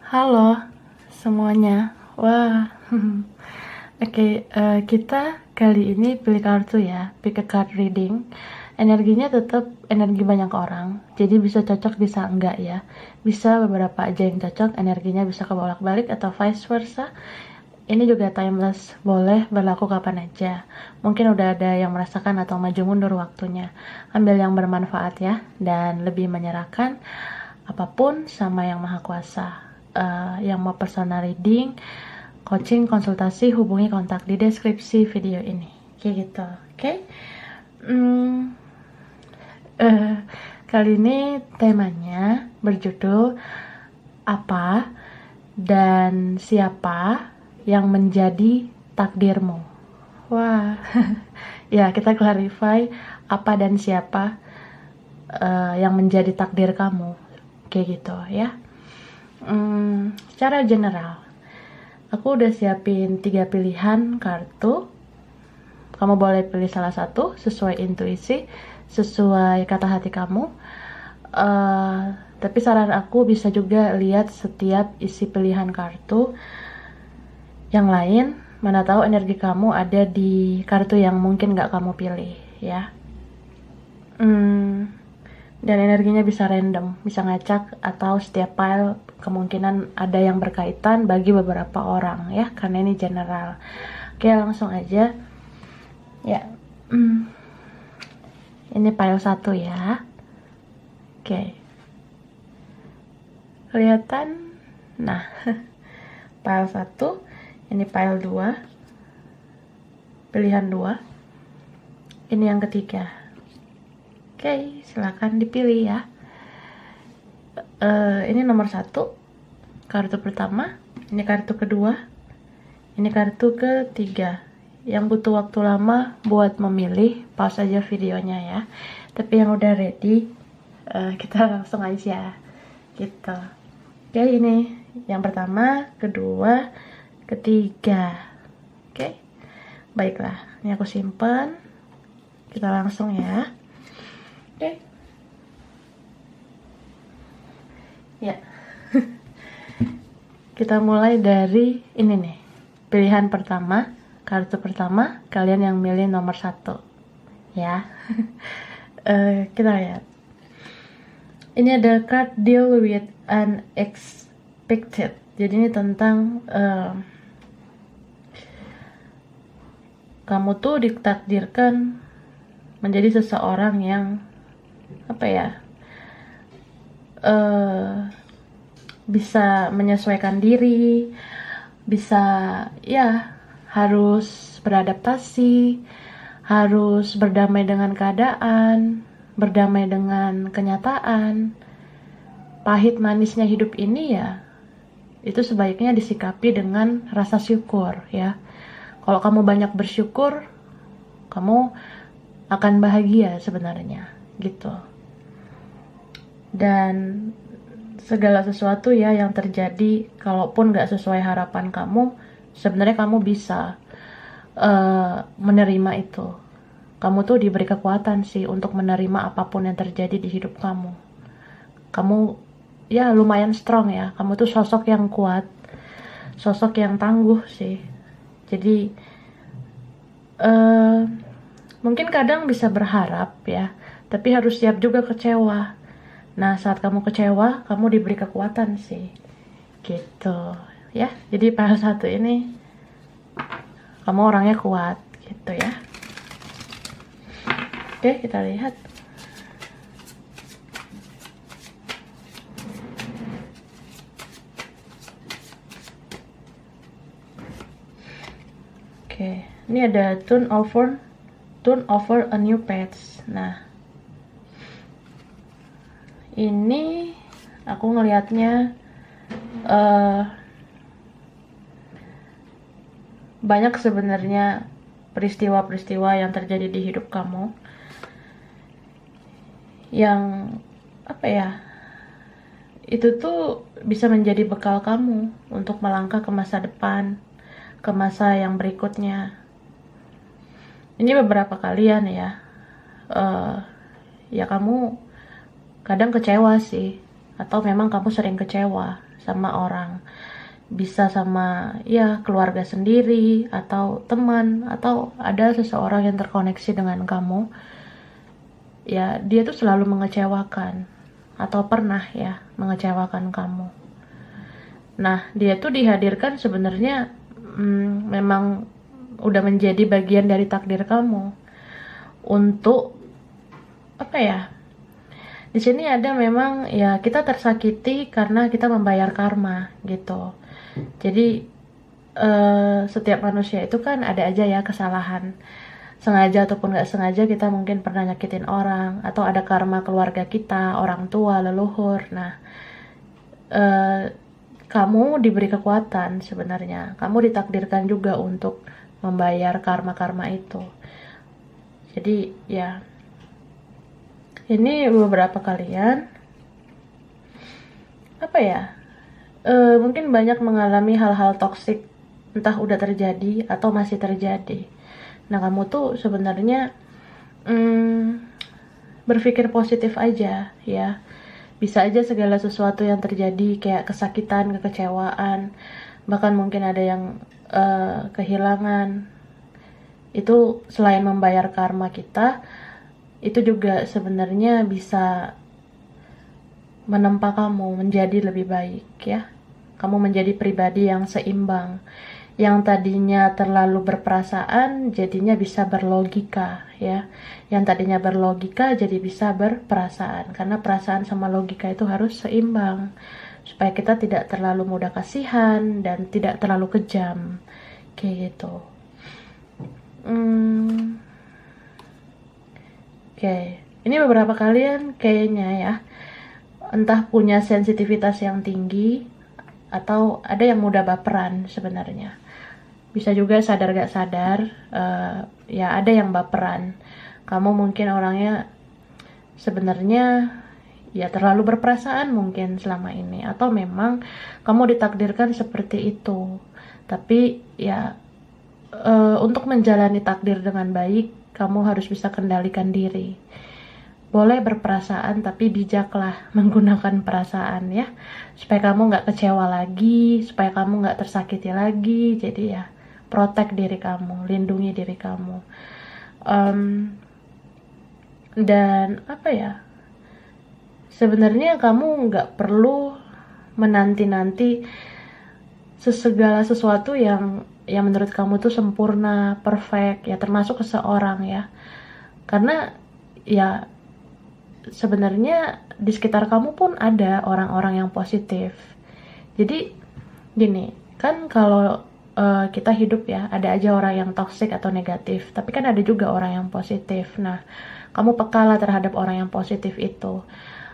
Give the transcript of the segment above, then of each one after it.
Halo semuanya. Wah. Oke, kita kali ini pilih kartu ya, pick a card reading. Energinya tetap energi banyak orang, jadi bisa cocok bisa enggak ya. Bisa beberapa aja yang cocok, energinya bisa kebolak-balik atau vice versa. Ini juga timeless, boleh berlaku kapan aja. Mungkin udah ada yang merasakan atau maju mundur waktunya. Ambil yang bermanfaat ya, dan lebih menyerahkan apapun sama yang maha kuasa. Yang mau personal reading, coaching, konsultasi, hubungi kontak di deskripsi video ini. Kayak gitu, oke? Hmm, Kali ini temanya berjudul apa dan siapa yang menjadi takdirmu. Wah, ya kita clarify apa dan siapa yang menjadi takdir kamu, kayak gitu ya. Secara general, aku udah siapin 3 pilihan kartu. Kamu boleh pilih salah satu sesuai intuisi, sesuai kata hati kamu. Tapi saran aku bisa juga lihat setiap isi pilihan kartu yang lain. Mana tahu energi kamu ada di kartu yang mungkin gak kamu pilih ya. Dan energinya bisa random, bisa ngacak, atau setiap pile kemungkinan ada yang berkaitan bagi beberapa orang ya, karena ini general. Oke, langsung aja ya. Ini pile 1 ya. Oke, kelihatan. Nah, pile 1, ini pile 2, pilihan 2, ini yang ketiga. Oke, silakan dipilih ya. Ini nomor 1, kartu pertama. Ini kartu kedua. Ini kartu ketiga. Yang butuh waktu lama buat memilih, pause aja videonya ya. Tapi yang udah ready, kita langsung aja gitu. Oke, ini yang pertama, kedua, ketiga. Oke, baiklah. Ini aku simpan. Kita langsung ya. Oke. Ya. Kita mulai dari ini nih. Pilihan pertama, kartu pertama, kalian yang milih nomor 1. Ya. Kita lihat. Ini ada card deal with unexpected. Jadi ini tentang kamu tuh ditakdirkan menjadi seseorang yang bisa menyesuaikan diri, bisa ya harus beradaptasi, harus berdamai dengan keadaan, berdamai dengan kenyataan. Pahit manisnya hidup ini ya, itu sebaiknya disikapi dengan rasa syukur ya. Kalau kamu banyak bersyukur, kamu akan bahagia sebenarnya gitu. Dan segala sesuatu ya yang terjadi, kalaupun gak sesuai harapan kamu, sebenarnya kamu bisa menerima itu. Kamu tuh diberi kekuatan sih untuk menerima apapun yang terjadi di hidup kamu. Kamu ya lumayan strong ya. Kamu tuh sosok yang kuat, sosok yang tangguh sih. Jadi mungkin kadang bisa berharap ya, tapi harus siap juga kecewa. Nah, saat kamu kecewa, kamu diberi kekuatan sih. Gitu ya. Jadi pada satu ini kamu orangnya kuat gitu ya. Oke, kita lihat. Oke, ini ada turn over a new page. Nah, ini aku ngelihatnya banyak sebenarnya peristiwa-peristiwa yang terjadi di hidup kamu yang itu tuh bisa menjadi bekal kamu untuk melangkah ke masa depan, ke masa yang berikutnya. Ini beberapa kalian ya, ya kamu kadang kecewa sih atau memang kamu sering kecewa sama orang, bisa sama ya keluarga sendiri atau teman, atau ada seseorang yang terkoneksi dengan kamu, ya dia tuh selalu mengecewakan atau pernah ya mengecewakan kamu. Nah, dia tuh dihadirkan sebenarnya memang udah menjadi bagian dari takdir kamu untuk apa ya? Di sini ada memang ya kita tersakiti karena kita membayar karma gitu. Jadi setiap manusia itu kan ada aja ya kesalahan. Sengaja ataupun nggak sengaja kita mungkin pernah nyakitin orang, atau ada karma keluarga kita, orang tua, leluhur. Nah, kamu diberi kekuatan sebenarnya. Kamu ditakdirkan juga untuk membayar karma-karma itu. Jadi ya, ini beberapa kalian apa ya? Mungkin banyak mengalami hal-hal toksik, entah udah terjadi atau masih terjadi. Nah, kamu tuh sebenarnya berpikir positif aja ya. Bisa aja segala sesuatu yang terjadi kayak kesakitan, kekecewaan, bahkan mungkin ada yang kehilangan. Itu selain membayar karma kita, itu juga sebenarnya bisa menempa kamu menjadi lebih baik ya. Kamu menjadi pribadi yang seimbang. Yang tadinya terlalu berperasaan jadinya bisa berlogika ya. Yang tadinya berlogika jadi bisa berperasaan, karena perasaan sama logika itu harus seimbang supaya kita tidak terlalu mudah kasihan dan tidak terlalu kejam kayak gitu. Oke, ini beberapa kalian kayaknya ya, entah punya sensitivitas yang tinggi atau ada yang mudah baperan sebenarnya. Bisa juga sadar gak sadar, ya ada yang baperan. Kamu mungkin orangnya sebenarnya ya terlalu berperasaan mungkin selama ini, atau memang kamu ditakdirkan seperti itu. Tapi ya untuk menjalani takdir dengan baik, kamu harus bisa kendalikan diri. Boleh berperasaan tapi bijaklah menggunakan perasaan ya, supaya kamu nggak kecewa lagi, supaya kamu nggak tersakiti lagi. Jadi ya, protect diri kamu, lindungi diri kamu. Dan apa ya, sebenarnya kamu nggak perlu menanti-nanti segala sesuatu yang menurut kamu tuh sempurna, perfect ya, termasuk seseorang ya. Karena ya sebenarnya di sekitar kamu pun ada orang-orang yang positif. Jadi gini, kan kalau kita hidup ya, ada aja orang yang toksik atau negatif, tapi kan ada juga orang yang positif. Nah, kamu pekalah terhadap orang yang positif itu,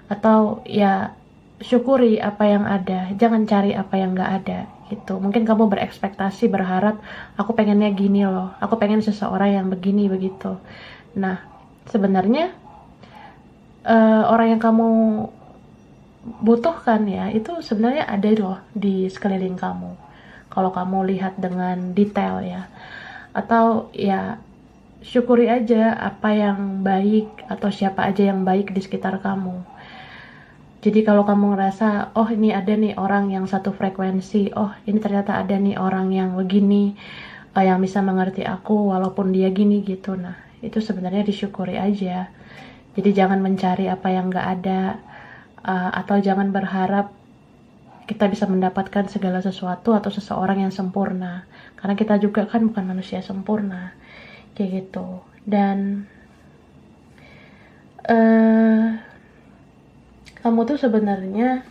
atau ya syukuri apa yang ada, jangan cari apa yang nggak ada gitu. Mungkin kamu berekspektasi, berharap, aku pengennya gini loh, aku pengen seseorang yang begini begitu. Nah, sebenarnya orang yang kamu butuhkan ya, itu sebenarnya ada loh di sekeliling kamu, kalau kamu lihat dengan detail ya. Atau ya syukuri aja apa yang baik atau siapa aja yang baik di sekitar kamu. Jadi kalau kamu ngerasa, oh ini ada nih orang yang satu frekuensi, oh ini ternyata ada nih orang yang begini, yang bisa mengerti aku walaupun dia gini gitu. Nah, itu sebenarnya disyukuri aja. Jadi jangan mencari apa yang gak ada, atau jangan berharap kita bisa mendapatkan segala sesuatu atau seseorang yang sempurna. Karena kita juga kan bukan manusia sempurna, kayak gitu. Dan kamu tuh sebenarnya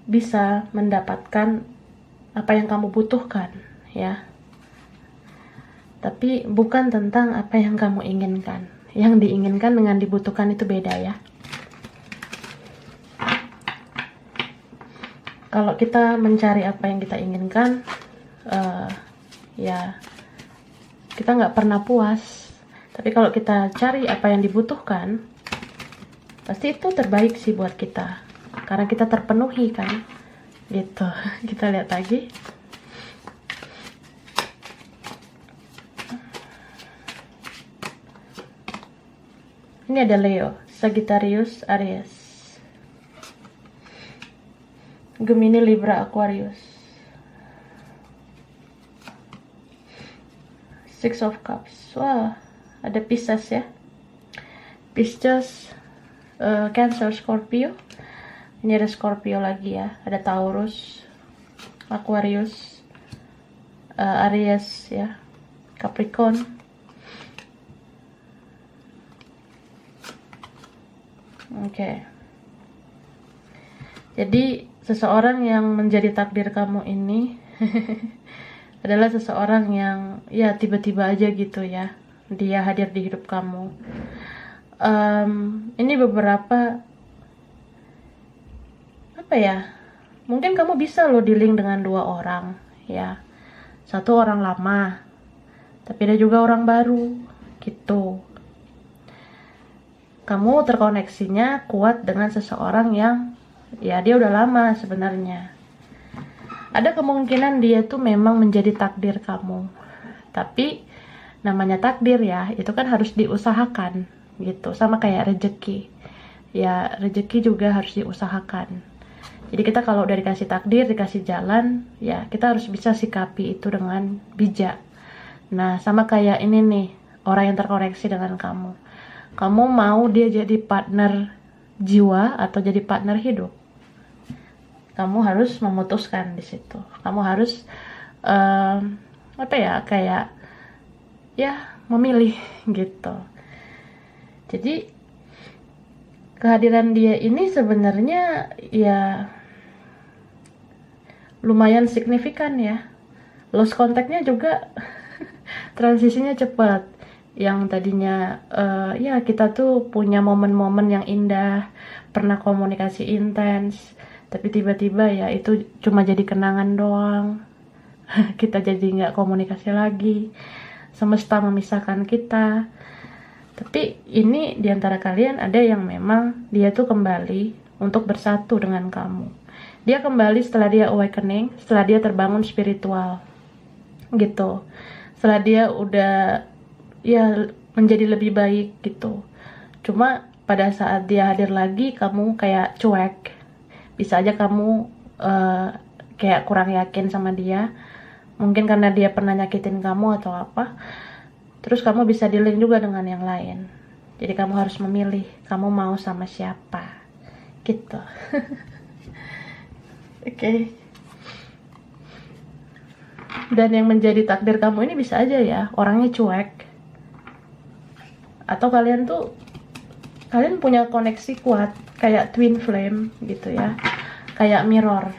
bisa mendapatkan apa yang kamu butuhkan ya. Tapi bukan tentang apa yang kamu inginkan. Yang diinginkan dengan dibutuhkan itu beda ya. Kalau kita mencari apa yang kita inginkan, ya kita nggak pernah puas. Tapi kalau kita cari apa yang dibutuhkan, pasti itu terbaik sih buat kita. Karena kita terpenuhi kan, gitu. Kita lihat lagi. Ini ada Leo. Sagittarius, Aries, Gemini, Libra, Aquarius, Six of Cups. Wah, ada Pisces ya. Pisces, Cancer, Scorpio. Ini ada Scorpio lagi ya. Ada Taurus, Aquarius, Aries ya, Capricorn. Oke. Jadi seseorang yang menjadi takdir kamu ini adalah seseorang yang ya tiba-tiba aja gitu ya, dia hadir di hidup kamu. Ini beberapa apa ya, mungkin kamu bisa loh dealing dengan dua orang ya, satu orang lama tapi ada juga orang baru gitu. Kamu terkoneksinya kuat dengan seseorang yang ya dia udah lama sebenarnya. Ada kemungkinan dia tuh memang menjadi takdir kamu, tapi namanya takdir ya, itu kan harus diusahakan gitu. Sama kayak rezeki ya, rezeki juga harus diusahakan. Jadi kita kalau udah dikasih takdir, dikasih jalan ya, kita harus bisa sikapi itu dengan bijak. Nah sama kayak ini nih, orang yang terkoneksi dengan kamu, kamu mau dia jadi partner jiwa atau jadi partner hidup, kamu harus memutuskan di situ. Kamu harus apa ya, kayak ya memilih gitu. Jadi kehadiran dia ini sebenarnya ya lumayan signifikan ya. Lost contact-nya juga transisinya cepat. Yang tadinya ya kita tuh punya momen-momen yang indah, pernah komunikasi intens, tapi tiba-tiba ya itu cuma jadi kenangan doang. Kita jadi nggak komunikasi lagi, semesta memisahkan kita. Tapi ini diantara kalian ada yang memang dia tuh kembali untuk bersatu dengan kamu. Dia kembali setelah dia awakening, setelah dia terbangun spiritual gitu, setelah dia udah ya menjadi lebih baik gitu. Cuma pada saat dia hadir lagi, kamu kayak cuek. Bisa aja kamu kayak kurang yakin sama dia, mungkin karena dia pernah nyakitin kamu atau apa. Terus kamu bisa dealing juga dengan yang lain. Jadi kamu harus memilih, kamu mau sama siapa gitu. Oke. Dan yang menjadi takdir kamu ini bisa aja ya orangnya cuek, atau kalian punya koneksi kuat kayak twin flame gitu ya, kayak mirror.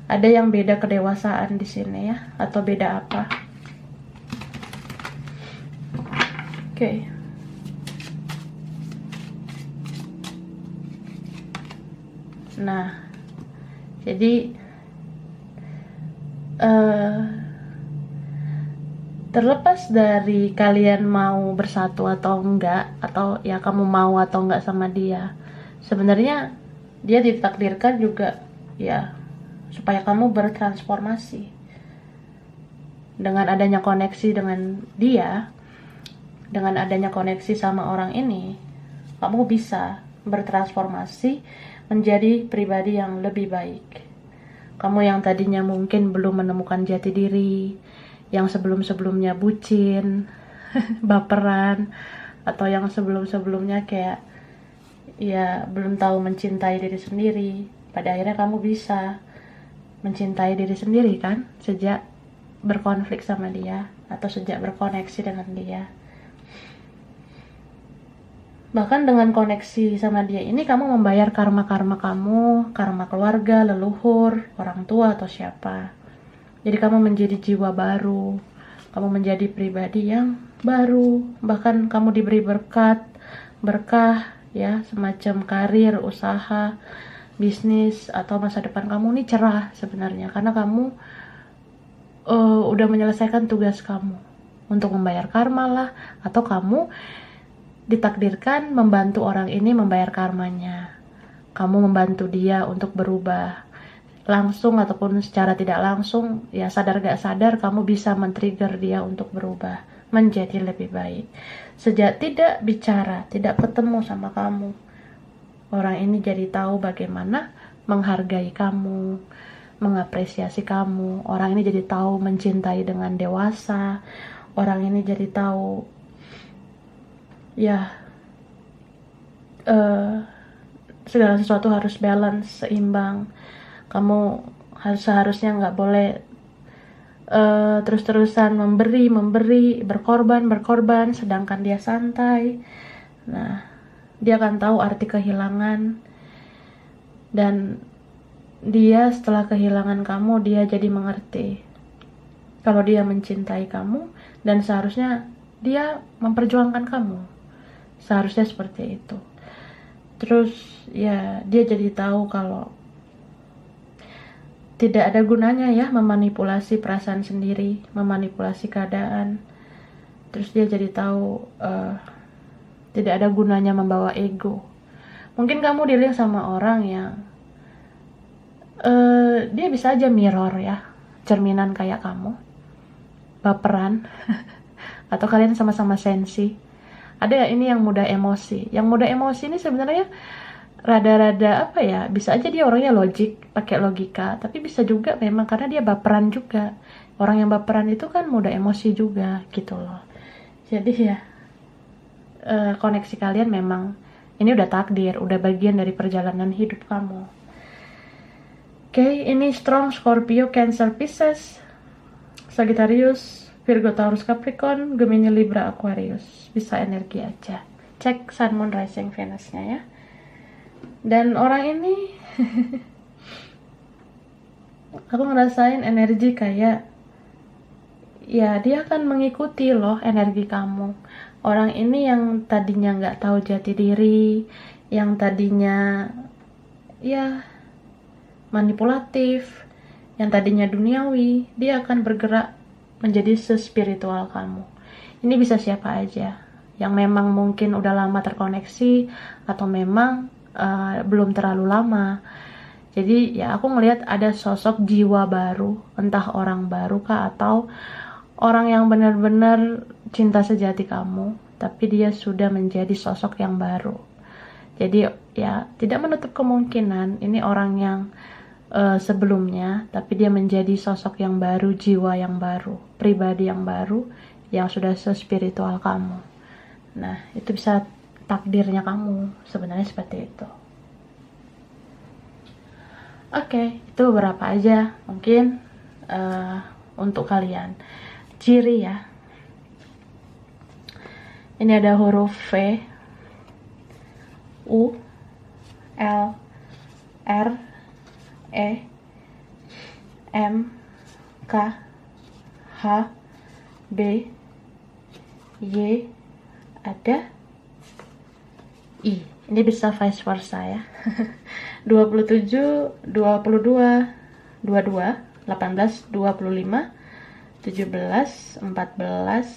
Ada yang beda kedewasaan di sini ya, atau beda apa? Oke. Nah, jadi terlepas dari kalian mau bersatu atau enggak, atau ya kamu mau atau enggak sama dia, sebenarnya dia ditakdirkan juga ya supaya kamu bertransformasi. Dengan adanya koneksi dengan dia, dengan adanya koneksi sama orang ini, kamu bisa bertransformasi menjadi pribadi yang lebih baik. Kamu yang tadinya mungkin belum menemukan jati diri, yang sebelum-sebelumnya bucin, baperan, atau yang sebelum-sebelumnya kayak ya belum tahu mencintai diri sendiri, pada akhirnya kamu bisa mencintai diri sendiri kan, sejak berkonflik sama dia atau sejak berkoneksi dengan dia. Bahkan dengan koneksi sama dia ini kamu membayar karma-karma kamu, karma keluarga, leluhur, orang tua atau siapa. Jadi kamu menjadi jiwa baru, kamu menjadi pribadi yang baru, bahkan kamu diberi berkah ya, semacam karir, usaha, bisnis, atau masa depan kamu ini cerah sebenarnya, karena kamu udah menyelesaikan tugas kamu untuk membayar karma lah, atau kamu ditakdirkan membantu orang ini membayar karmanya. Kamu membantu dia untuk berubah, langsung ataupun secara tidak langsung ya, sadar gak sadar kamu bisa men-trigger dia untuk berubah, menjadi lebih baik. Sejak tidak bicara, tidak ketemu sama kamu, orang ini jadi tahu bagaimana menghargai kamu, mengapresiasi kamu. Orang ini jadi tahu mencintai dengan dewasa. Orang ini jadi tahu, ya, segala sesuatu harus balance, seimbang. Kamu seharusnya nggak boleh terus-terusan memberi, berkorban, sedangkan dia santai. Nah, dia akan tahu arti kehilangan, dan dia setelah kehilangan kamu, dia jadi mengerti kalau dia mencintai kamu, dan seharusnya dia memperjuangkan kamu. Seharusnya seperti itu. Terus ya, dia jadi tahu kalau tidak ada gunanya ya memanipulasi perasaan sendiri, memanipulasi keadaan. Terus dia jadi tahu tidak ada gunanya membawa ego. Mungkin kamu dealing sama orang yang dia bisa aja mirror ya, cerminan kayak kamu, baperan, atau kalian sama-sama sensi. Ada ini yang mudah emosi. Yang mudah emosi ini sebenarnya rada-rada apa ya, bisa aja dia orangnya logik, pakai logika, tapi bisa juga memang karena dia baperan juga. Orang yang baperan itu kan mudah emosi juga gitu loh. Jadi ya, koneksi kalian memang ini udah takdir, udah bagian dari perjalanan hidup kamu. Oke, ini strong Scorpio, Cancer, Pisces, Sagittarius, Virgo, Taurus, Capricorn, Gemini, Libra, Aquarius. Bisa energi aja. Cek Sun, Moon, Rising, Venus-nya ya. Dan orang ini aku ngerasain energi kayak, ya dia akan mengikuti loh energi kamu. Orang ini yang tadinya nggak tahu jati diri, yang tadinya ya manipulatif, yang tadinya duniawi, dia akan bergerak menjadi sespiritual kamu. Ini bisa siapa aja, yang memang mungkin udah lama terkoneksi, atau memang belum terlalu lama. Jadi ya aku ngelihat ada sosok jiwa baru, entah orang baru kah atau orang yang benar-benar cinta sejati kamu, tapi dia sudah menjadi sosok yang baru. Jadi ya tidak menutup kemungkinan ini orang yang sebelumnya, tapi dia menjadi sosok yang baru, jiwa yang baru, pribadi yang baru, yang sudah sespiritual kamu. Nah, itu bisa takdirnya kamu, sebenarnya seperti itu. Oke, itu beberapa aja mungkin untuk kalian. Ciri ya, ini ada huruf V, U, L, R, E, M, K, H, B, Y, ada I. Ini bisa vice versa ya. 27, 22, 22, 18, 25, 17, 14,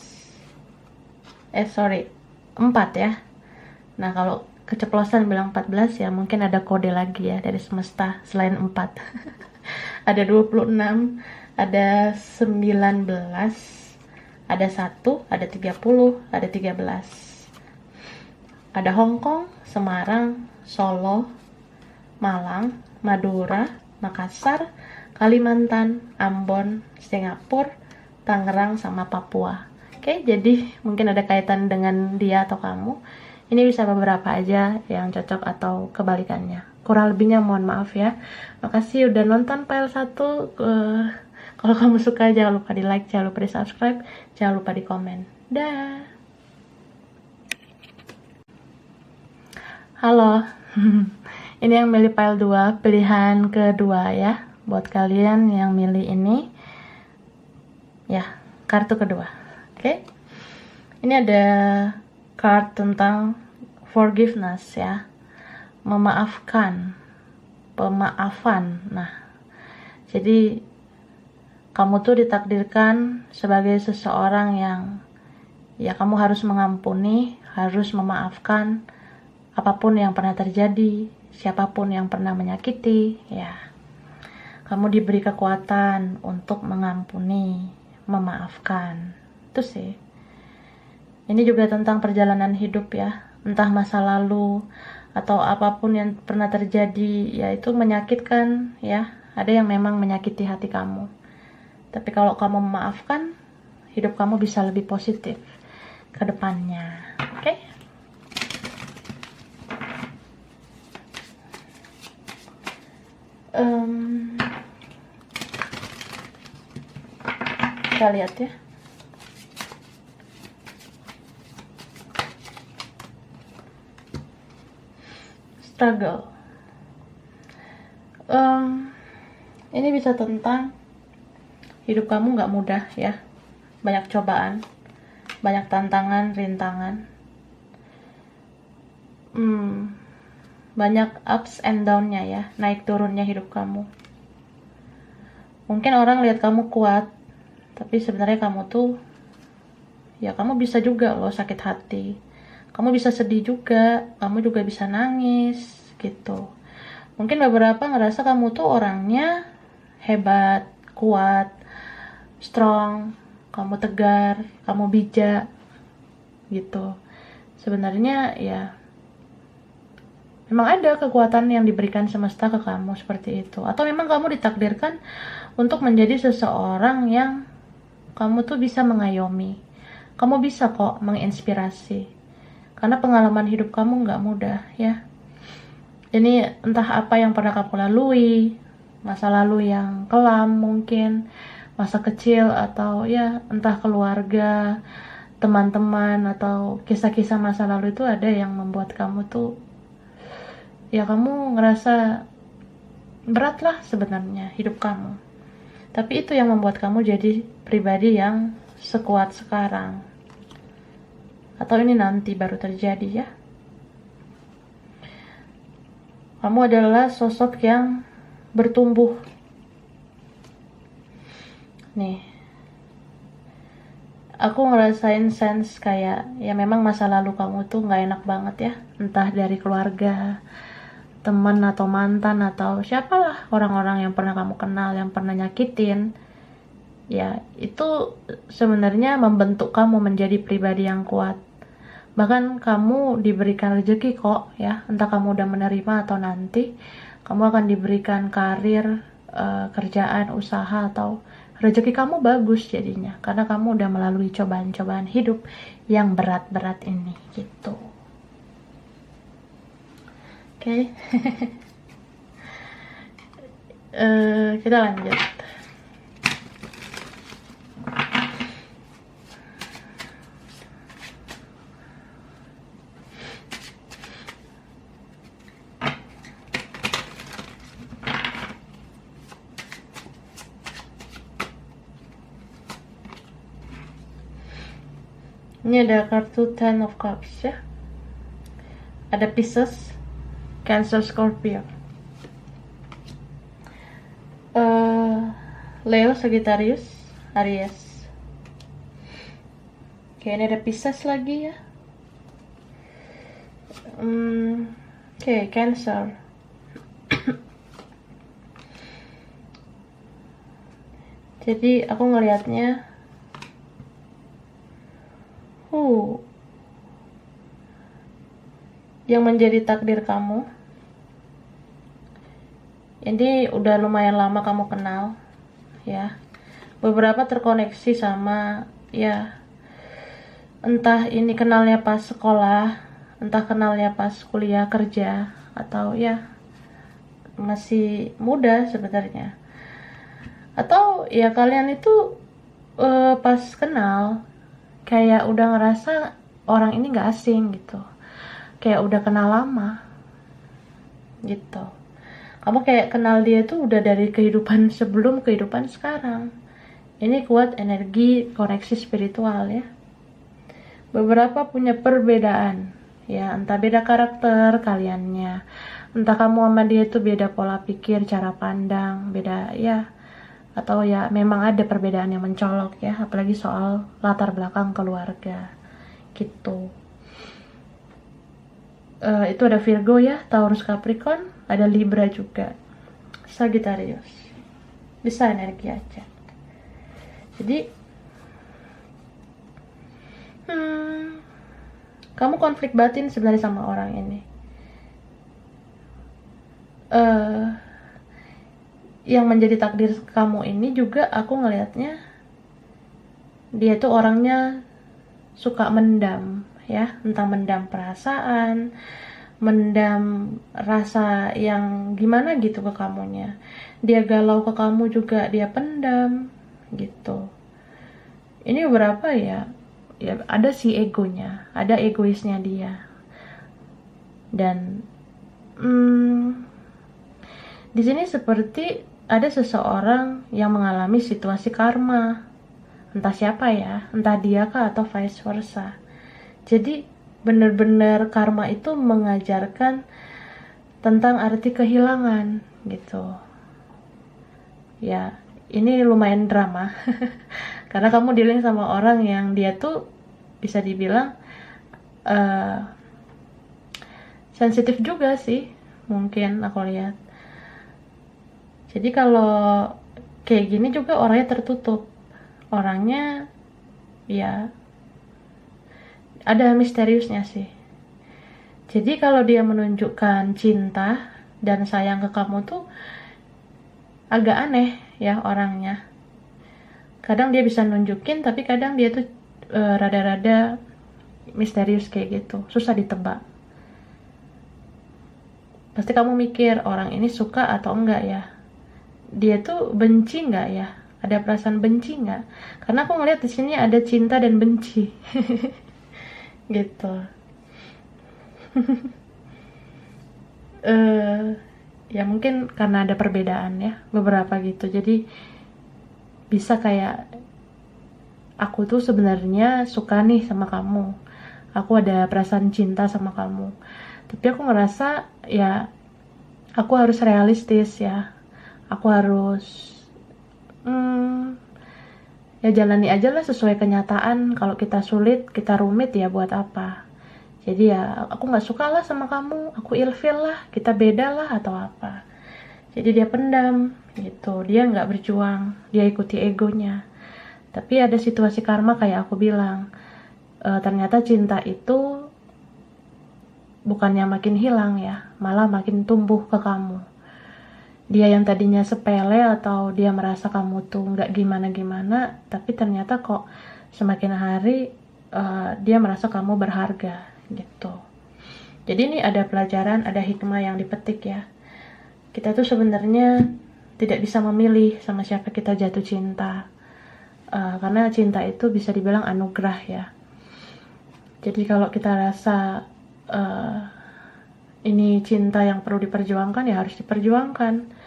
4 ya. Nah, kalau keceplosan bilang 14 ya mungkin ada kode lagi ya dari semesta selain 4. Ada 26, ada 19, ada 1, ada 30, ada 13. Ada Hong Kong, Semarang, Solo, Malang, Madura, Makassar, Kalimantan, Ambon, Singapura, Tangerang, sama Papua. Oke, jadi mungkin ada kaitan dengan dia atau kamu. Ini bisa beberapa aja yang cocok atau kebalikannya. Kurang lebihnya mohon maaf ya. Makasih udah nonton file 1. Kalau kamu suka jangan lupa di like, jangan lupa di subscribe, jangan lupa di komen. Dah. Halo. Ini yang milih file 2, pilihan kedua ya. Buat kalian yang milih ini, ya, kartu kedua. Oke. Ini ada card tentang forgiveness ya, memaafkan, pemaafan. Nah, jadi kamu tuh ditakdirkan sebagai seseorang yang ya kamu harus mengampuni, harus memaafkan apapun yang pernah terjadi, siapapun yang pernah menyakiti ya. Kamu diberi kekuatan untuk mengampuni, memaafkan. Itu sih. Ini juga tentang perjalanan hidup ya, entah masa lalu atau apapun yang pernah terjadi, ya itu menyakitkan ya. Ada yang memang menyakiti hati kamu. Tapi kalau kamu memaafkan, hidup kamu bisa lebih positif ke depannya. Oke? Kita lihat ya. Struggle. Ini bisa tentang hidup kamu nggak mudah ya. Banyak cobaan, banyak tantangan, rintangan. Banyak ups and down-nya ya, naik turunnya hidup kamu. Mungkin orang lihat kamu kuat, tapi sebenarnya kamu tuh, ya kamu bisa juga loh sakit hati. Kamu bisa sedih juga, kamu juga bisa nangis, gitu. Mungkin beberapa ngerasa kamu tuh orangnya hebat, kuat, strong, kamu tegar, kamu bijak, gitu. Sebenarnya ya memang ada kekuatan yang diberikan semesta ke kamu seperti itu. Atau memang kamu ditakdirkan untuk menjadi seseorang yang kamu tuh bisa mengayomi. Kamu bisa kok menginspirasi. Karena pengalaman hidup kamu nggak mudah ya. Ini entah apa yang pernah kamu lalui, masa lalu yang kelam mungkin, masa kecil atau ya entah keluarga, teman-teman atau kisah-kisah masa lalu itu ada yang membuat kamu tuh ya kamu ngerasa berat lah sebenarnya hidup kamu. Tapi itu yang membuat kamu jadi pribadi yang sekuat sekarang. Atau ini nanti baru terjadi ya. Kamu adalah sosok yang bertumbuh. Nih. Aku ngerasain sense kayak ya memang masa lalu kamu tuh gak enak banget ya. Entah dari keluarga, teman atau mantan atau siapalah orang-orang yang pernah kamu kenal, yang pernah nyakitin. Ya itu sebenarnya membentuk kamu menjadi pribadi yang kuat. Bahkan kamu diberikan rezeki kok ya, entah kamu udah menerima atau nanti kamu akan diberikan karir, kerjaan, usaha atau rezeki kamu bagus jadinya karena kamu udah melalui cobaan-cobaan hidup yang berat-berat ini gitu. Oke. Kita lanjut. Ini ada kartu Ten of Cups ya. Ada Pisces, Cancer, Scorpio, Leo, Sagittarius, Aries. Oke, ini ada Pisces lagi ya. Oke, Cancer. Jadi aku ngelihatnya yang menjadi takdir kamu ini udah lumayan lama kamu kenal ya, beberapa terkoneksi sama ya, entah ini kenalnya pas sekolah, entah kenalnya pas kuliah kerja atau ya masih muda sebenarnya, atau ya kalian itu pas kenal kayak udah ngerasa orang ini gak asing gitu, kayak udah kenal lama gitu. Kamu kayak kenal dia tuh udah dari kehidupan sebelum kehidupan sekarang. Ini kuat energi koneksi spiritual ya. Beberapa punya perbedaan ya, entah beda karakter kaliannya, entah kamu sama dia tuh beda pola pikir, cara pandang, beda ya, atau ya memang ada perbedaan yang mencolok ya, apalagi soal latar belakang keluarga gitu. Itu ada Virgo ya, Taurus, Capricorn, ada Libra juga, Sagittarius. Bisa energi aja. Jadi Hmm, kamu konflik batin sebenarnya sama orang ini. eh yang menjadi takdir kamu ini juga aku ngelihatnya dia tuh orangnya suka mendam ya, entah mendam perasaan, mendam rasa yang gimana gitu ke kamunya. Dia galau ke kamu juga dia pendam gitu. Ini beberapa ya, ya ada si egonya, ada egoisnya dia. Dan di sini seperti ada seseorang yang mengalami situasi karma, entah siapa ya, entah dia kah atau vice versa. Jadi benar-benar karma itu mengajarkan tentang arti kehilangan gitu. Ya, ini lumayan drama. Karena kamu dealing sama orang yang dia tuh bisa dibilang uh, sensitif juga sih, mungkin aku lihat. Jadi kalau kayak gini juga orangnya tertutup. Orangnya ya ada misteriusnya sih. Jadi kalau dia menunjukkan cinta dan sayang ke kamu tuh agak aneh ya orangnya. Kadang dia bisa nunjukin tapi kadang dia tuh rada-rada misterius kayak gitu, susah ditebak. Pasti kamu mikir orang ini suka atau enggak ya? Dia tuh benci nggak ya? Ada perasaan benci nggak? Karena aku ngeliat di sini ada cinta dan benci, gitu. eh Ya mungkin karena ada perbedaan ya, beberapa gitu. Jadi bisa kayak aku tuh sebenarnya suka nih sama kamu. Aku ada perasaan cinta sama kamu. Tapi aku ngerasa ya aku harus realistis ya. Aku harus ya jalani aja lah sesuai kenyataan. Kalau kita sulit, kita rumit ya buat apa. Jadi ya aku nggak suka lah sama kamu, aku ilfil lah, kita beda lah atau apa. Jadi dia pendam gitu, dia nggak berjuang, dia ikuti egonya. Tapi ada situasi karma kayak aku bilang, ternyata cinta itu bukannya makin hilang ya, malah makin tumbuh ke kamu. Dia yang tadinya sepele atau dia merasa kamu tuh nggak gimana-gimana, tapi ternyata kok semakin hari dia merasa kamu berharga gitu. Jadi ini ada pelajaran, ada hikmah yang dipetik ya. Kita tuh sebenarnya tidak bisa memilih sama siapa kita jatuh cinta, karena cinta itu bisa dibilang anugerah ya. Jadi kalau kita rasa ini cinta yang perlu diperjuangkan ya harus diperjuangkan.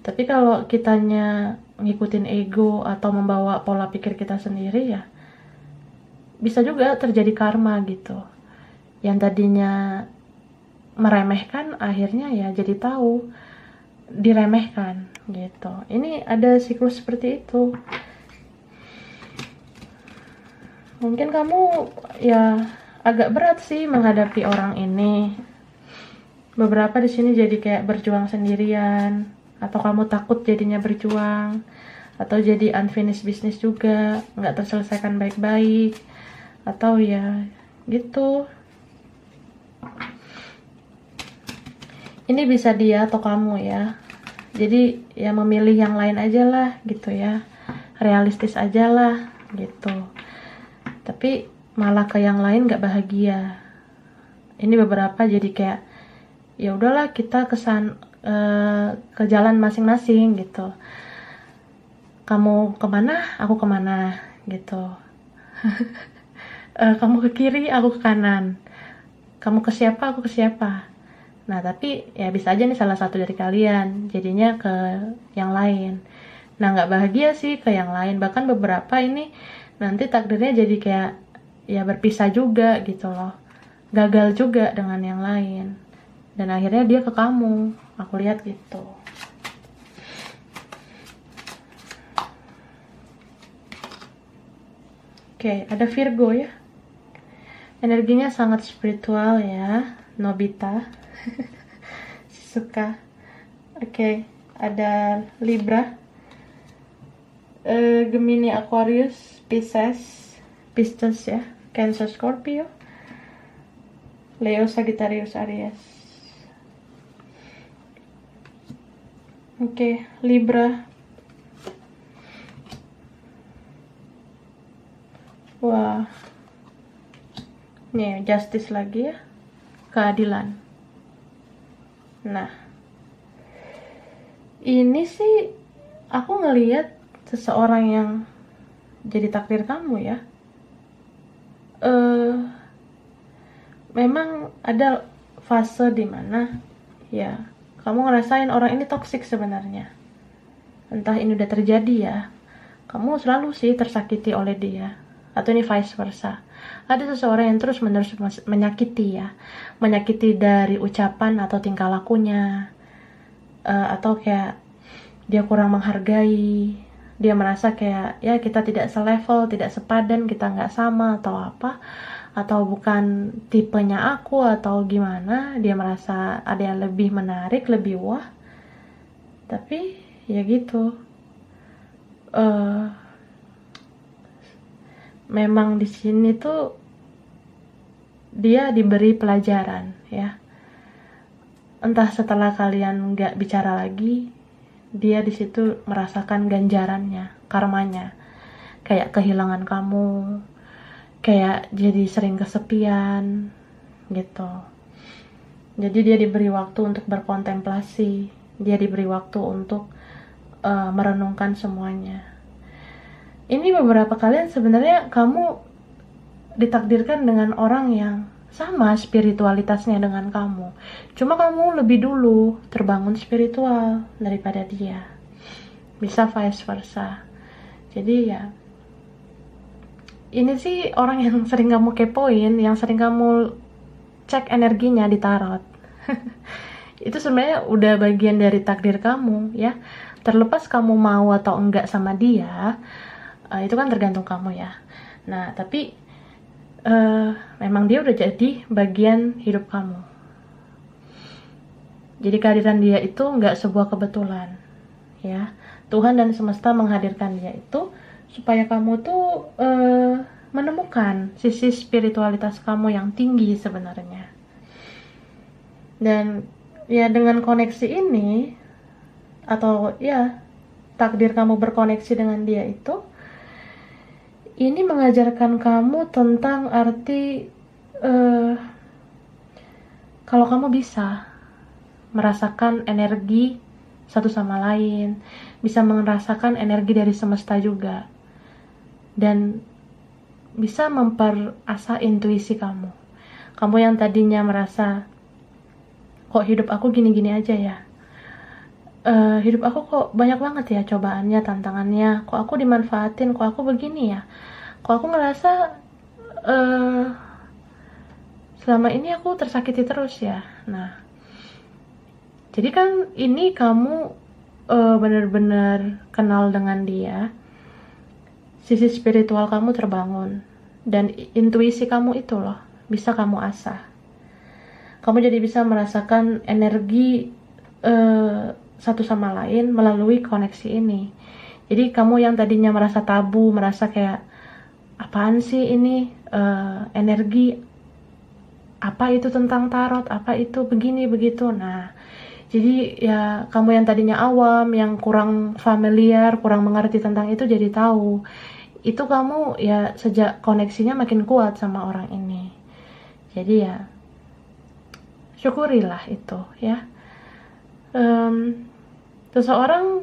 Tapi kalau kitanya ngikutin ego atau membawa pola pikir kita sendiri ya bisa juga terjadi karma gitu. Yang tadinya meremehkan akhirnya ya jadi tahu diremehkan gitu. Ini ada siklus seperti itu. Mungkin kamu ya agak berat sih menghadapi orang ini. Beberapa di sini jadi kayak berjuang sendirian, atau kamu takut jadinya berjuang, atau jadi unfinished business juga, nggak terselesaikan baik-baik, atau ya gitu. Ini bisa dia atau kamu ya. Jadi ya memilih yang lain aja lah gitu ya, realistis aja lah gitu. Tapi malah ke yang lain nggak bahagia. Ini beberapa jadi kayak ya udahlah kita ke jalan masing-masing gitu. Kamu kemana, aku kemana gitu. Kamu ke kiri, aku ke kanan. Kamu ke siapa, aku ke siapa. Nah tapi ya bisa aja nih salah satu dari kalian jadinya ke yang lain. Nah nggak bahagia sih ke yang lain. Bahkan beberapa ini nanti takdirnya jadi kayak ya berpisah juga gitu loh. Gagal juga dengan yang lain. Dan akhirnya dia ke kamu. Aku lihat gitu. Oke, ada Virgo ya. Energinya sangat spiritual ya. Nobita. Suka. Oke, ada Libra. Gemini, Aquarius, Pisces ya. Cancer, Scorpio, Leo, Sagittarius, Aries. Oke, Libra. Wah, nih justice lagi ya, keadilan. Nah, ini sih aku ngelihat seseorang yang jadi takdir kamu ya. Memang ada fase dimana ya kamu ngerasain orang ini toksik sebenarnya. Entah ini udah terjadi ya, kamu selalu sih tersakiti oleh dia, atau ini vice versa. Ada seseorang yang terus menerus menyakiti ya, menyakiti dari ucapan atau tingkah lakunya, atau kayak dia kurang menghargai, dia merasa kayak ya kita tidak selevel, tidak sepadan, kita nggak sama atau apa, atau bukan tipenya aku atau gimana. Dia merasa ada yang lebih menarik, lebih wah. Tapi ya gitu, memang di sini tuh dia diberi pelajaran ya. Entah setelah kalian nggak bicara lagi, dia di situ merasakan ganjarannya, karmanya. Kayak kehilangan kamu, kayak jadi sering kesepian gitu. Jadi dia diberi waktu untuk berkontemplasi, dia diberi waktu untuk merenungkan semuanya. Ini beberapa kalian sebenarnya kamu ditakdirkan dengan orang yang sama spiritualitasnya dengan kamu. Cuma kamu lebih dulu terbangun spiritual daripada dia. Bisa vice versa. Jadi ya, ini sih orang yang sering kamu kepoin, yang sering kamu cek energinya di tarot. Itu sebenarnya udah bagian dari takdir kamu ya. Terlepas kamu mau atau enggak sama dia, itu kan tergantung kamu ya. Nah, tapi memang dia udah jadi bagian hidup kamu. Jadi kehadiran dia itu nggak sebuah kebetulan ya. Tuhan dan semesta menghadirkan dia itu supaya kamu tuh menemukan sisi spiritualitas kamu yang tinggi sebenarnya. Dan ya dengan koneksi ini, atau ya takdir kamu berkoneksi dengan dia itu, ini mengajarkan kamu tentang arti kalau kamu bisa merasakan energi satu sama lain, bisa merasakan energi dari semesta juga, dan bisa memperasah intuisi kamu. Kamu yang tadinya merasa kok hidup aku gini-gini aja ya, hidup aku kok banyak banget ya cobaannya, tantangannya, kok aku dimanfaatin, kok aku begini ya, kok aku ngerasa selama ini aku tersakiti terus ya. Nah, jadi kan ini kamu benar-benar kenal dengan dia, sisi spiritual kamu terbangun, dan intuisi kamu itu loh bisa kamu asah. Kamu jadi bisa merasakan energi satu sama lain melalui koneksi ini. Jadi kamu yang tadinya merasa tabu, merasa kayak apaan sih ini, energi apa itu tentang tarot, apa itu begini begitu. Nah, jadi ya kamu yang tadinya awam, yang kurang familiar, kurang mengerti tentang itu, jadi tahu. Itu kamu ya sejak koneksinya makin kuat sama orang ini. Jadi ya syukurilah itu ya. Seseorang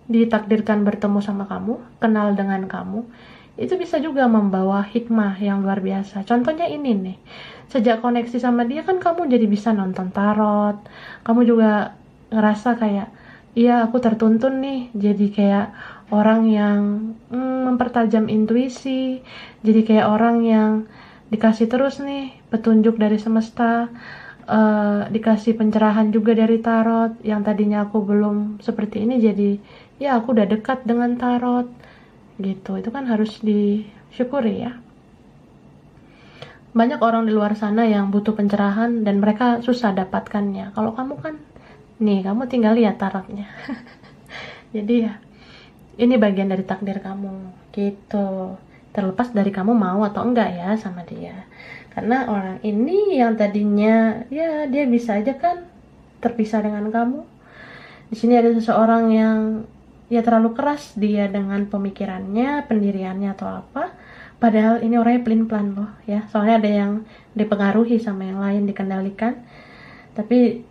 ditakdirkan bertemu sama kamu, kenal dengan kamu, itu bisa juga membawa hikmah yang luar biasa. Contohnya ini nih, sejak koneksi sama dia kan kamu jadi bisa nonton tarot, kamu juga ngerasa kayak, iya aku tertuntun nih, jadi kayak orang yang mempertajam intuisi, jadi kayak orang yang dikasih terus nih petunjuk dari semesta, dikasih pencerahan juga dari tarot. Yang tadinya aku belum seperti ini, jadi ya aku udah dekat dengan tarot gitu. Itu kan harus disyukuri ya. Banyak orang di luar sana yang butuh pencerahan dan mereka susah dapatkannya. Kalau kamu kan nih, kamu tinggal lihat tarotnya. Jadi ya ini bagian dari takdir kamu gitu. terlepas dari kamu mau atau enggak ya sama dia. Karena orang ini yang tadinya ya dia bisa aja kan terpisah dengan kamu. Di sini ada seseorang yang ya terlalu keras dia dengan pemikirannya, pendiriannya atau apa. Padahal ini orangnya pelin-pelan loh ya. Soalnya ada yang dipengaruhi sama yang lain, dikendalikan. Tapi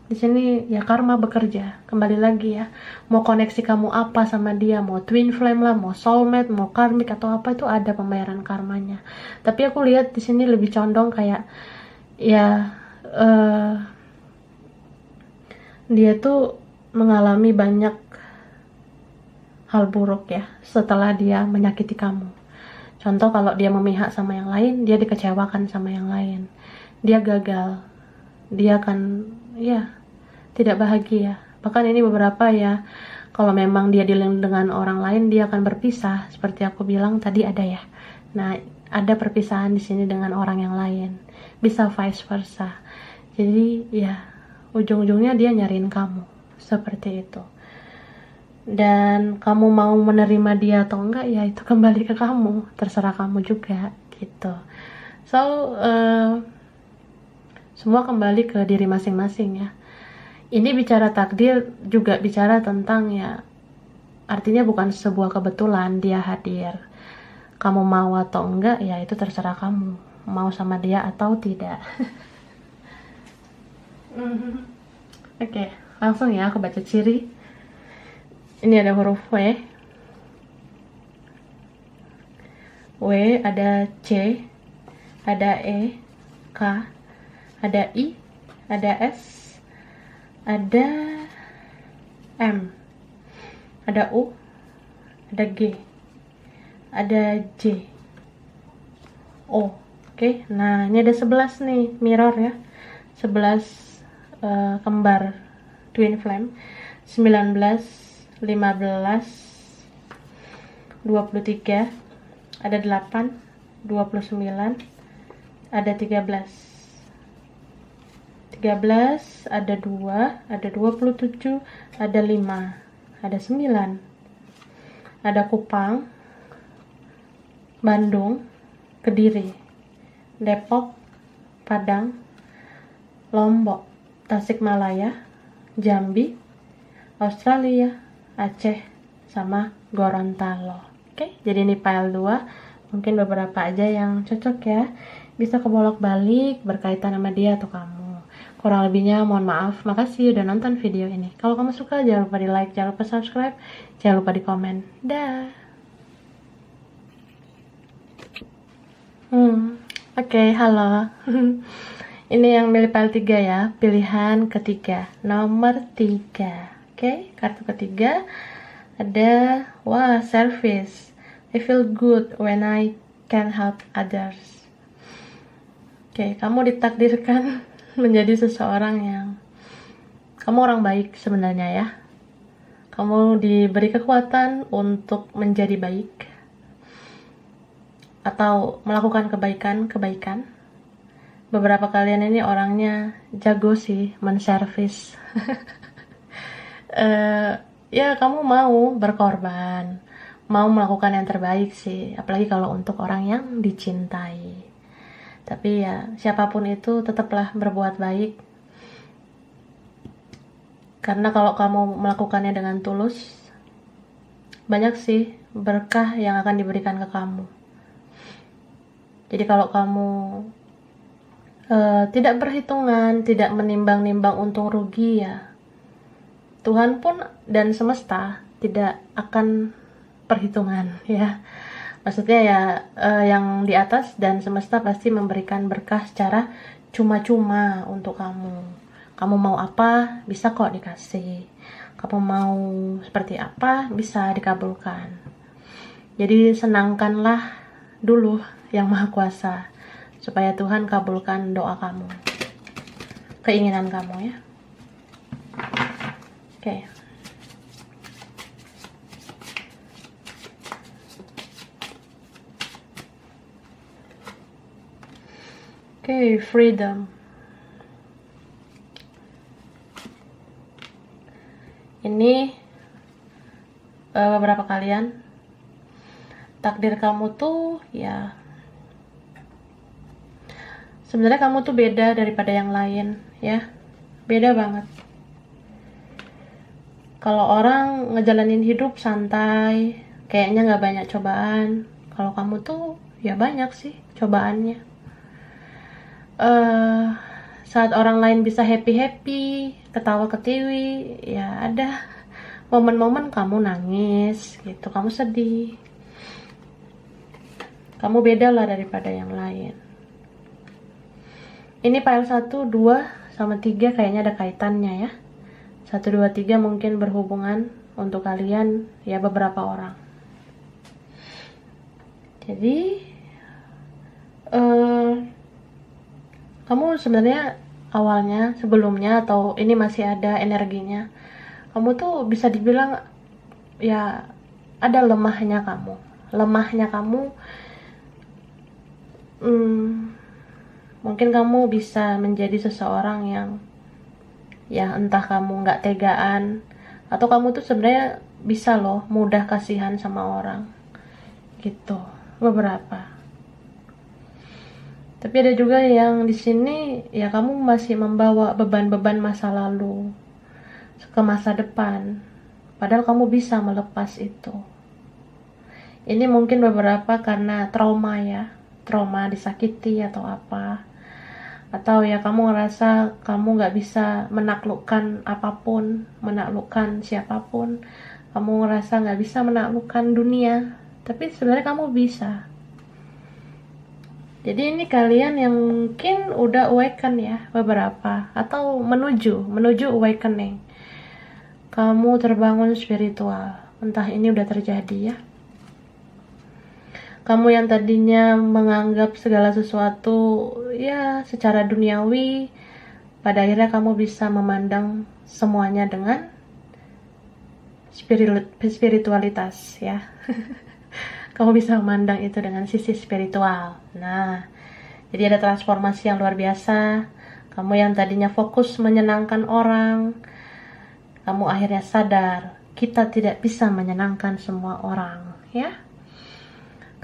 di sini ya karma bekerja. Kembali lagi ya, mau koneksi kamu apa sama dia, mau twin flame lah, mau soulmate, mau karmic atau apa, itu ada pembayaran karmanya. Tapi aku lihat di sini lebih condong kayak ya dia tuh mengalami banyak hal buruk ya setelah dia menyakiti kamu. Contoh kalau dia memihak sama yang lain, dia dikecewakan sama yang lain, dia gagal, dia akan ya tidak bahagia. Bahkan ini beberapa ya, kalau memang dia dealing dengan orang lain, dia akan berpisah. Seperti aku bilang tadi ada ya. Nah, ada perpisahan di sini dengan orang yang lain. Bisa vice versa. Jadi ya, ujung-ujungnya dia nyariin kamu. Seperti itu. Dan kamu mau menerima dia atau enggak, ya itu kembali ke kamu. Terserah kamu juga, gitu. So, semua kembali ke diri masing-masing ya. Ini bicara takdir juga bicara tentang ya, artinya bukan sebuah kebetulan dia hadir. Kamu mau atau enggak ya itu terserah kamu, mau sama dia atau tidak. Oke, langsung ya aku baca ciri. Ini ada huruf W, ada C, ada E, K, ada I, ada S, ada M, ada U, ada G, ada J, O. Oke, nah ini ada 11 nih mirror ya, 11 kembar twin flame. 19, 15, 23, ada 8, 29, ada 13, ada 2, ada 27, ada 5, ada 9, ada Kupang, Bandung, Kediri, Depok, Padang, Lombok, Tasikmalaya, Jambi, Australia, Aceh, sama Gorontalo. Oke, jadi ini file 2. Mungkin beberapa aja yang cocok ya. Bisa kebolak-balik berkaitan sama dia atau kamu. Kurang lebihnya mohon maaf. Makasih udah nonton video ini. Kalau kamu suka jangan lupa di like, jangan lupa subscribe, jangan lupa di komen. Dah. Oke, halo. Ini yang milih file 3 ya. Pilihan ketiga, nomor 3. Oke, kartu ketiga ada service. I feel good when I can help others. Oke, kamu ditakdirkan menjadi seseorang yang kamu orang baik sebenarnya ya. Kamu diberi kekuatan untuk menjadi baik atau melakukan kebaikan. Beberapa kalian ini orangnya jago sih menservis. Ya kamu mau berkorban, mau melakukan yang terbaik sih, apalagi kalau untuk orang yang dicintai. Tapi ya siapapun itu tetaplah berbuat baik, karena kalau kamu melakukannya dengan tulus, banyak sih berkah yang akan diberikan ke kamu. Jadi kalau kamu tidak perhitungan, tidak menimbang-nimbang untung rugi ya, Tuhan pun dan semesta tidak akan perhitungan ya. Maksudnya ya yang di atas dan semesta pasti memberikan berkah secara cuma-cuma untuk kamu. Kamu mau apa bisa kok dikasih. Kamu mau seperti apa bisa dikabulkan. Jadi senangkanlah dulu yang Maha Kuasa supaya Tuhan kabulkan doa kamu, keinginan kamu ya. Oke. Oke, freedom. Ini beberapa kalian takdir kamu tuh ya sebenarnya kamu tuh beda daripada yang lain ya, beda banget. Kalau orang ngejalanin hidup santai, kayaknya nggak banyak cobaan. Kalau kamu tuh ya banyak sih cobaannya. Saat orang lain bisa happy-happy, ketawa-ketiwi, ya ada momen-momen kamu nangis gitu, kamu sedih. Kamu beda lah daripada yang lain. Ini file 1, 2, sama 3 kayaknya ada kaitannya ya. 1, 2, 3 mungkin berhubungan untuk kalian ya, beberapa orang. Jadi kamu sebenarnya awalnya, sebelumnya, atau ini masih ada energinya, kamu tuh bisa dibilang ya ada lemahnya kamu. Lemahnya kamu mungkin kamu bisa menjadi seseorang yang ya entah kamu nggak tegaan, atau kamu tuh sebenarnya bisa loh mudah kasihan sama orang gitu, beberapa. Tapi ada juga yang di sini ya kamu masih membawa beban-beban masa lalu ke masa depan, padahal kamu bisa melepas itu. Ini mungkin beberapa karena trauma ya, trauma disakiti atau apa, atau ya kamu ngerasa kamu nggak bisa menaklukkan apapun, menaklukkan siapapun, kamu ngerasa nggak bisa menaklukkan dunia, tapi sebenarnya kamu bisa. Jadi ini kalian yang mungkin udah awaken ya, beberapa, atau menuju awakening. Kamu terbangun spiritual, entah ini udah terjadi ya. Kamu yang tadinya menganggap segala sesuatu ya secara duniawi, pada akhirnya kamu bisa memandang semuanya dengan spiritualitas ya. Kamu bisa memandang itu dengan sisi spiritual. Nah, jadi ada transformasi yang luar biasa. Kamu yang tadinya fokus menyenangkan orang, kamu akhirnya sadar kita tidak bisa menyenangkan semua orang ya.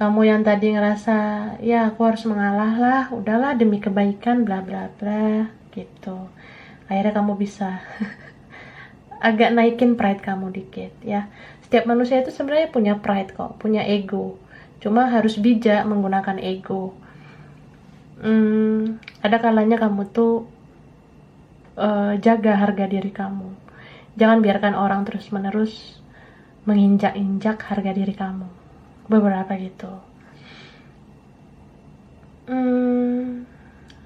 Kamu yang tadi ngerasa ya aku harus mengalah lah, udahlah demi kebaikan bla bla bla gitu, akhirnya kamu bisa agak naikin pride kamu dikit ya. Setiap manusia itu sebenarnya punya pride kok, punya ego, cuma harus bijak menggunakan ego. Ada kalanya kamu tuh jaga harga diri kamu, jangan biarkan orang terus menerus menginjak-injak harga diri kamu, beberapa gitu.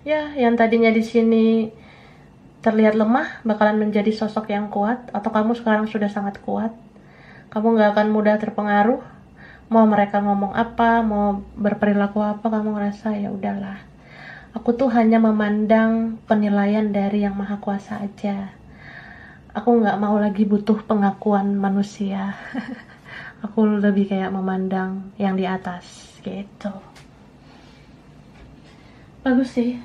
Ya yang tadinya di sini terlihat lemah bakalan menjadi sosok yang kuat, atau kamu sekarang sudah sangat kuat. Kamu gak akan mudah terpengaruh, mau mereka ngomong apa, mau berperilaku apa, kamu ngerasa ya udahlah, aku tuh hanya memandang penilaian dari yang maha kuasa aja. Aku gak mau lagi butuh pengakuan manusia. Aku lebih kayak memandang yang di atas gitu. Bagus sih,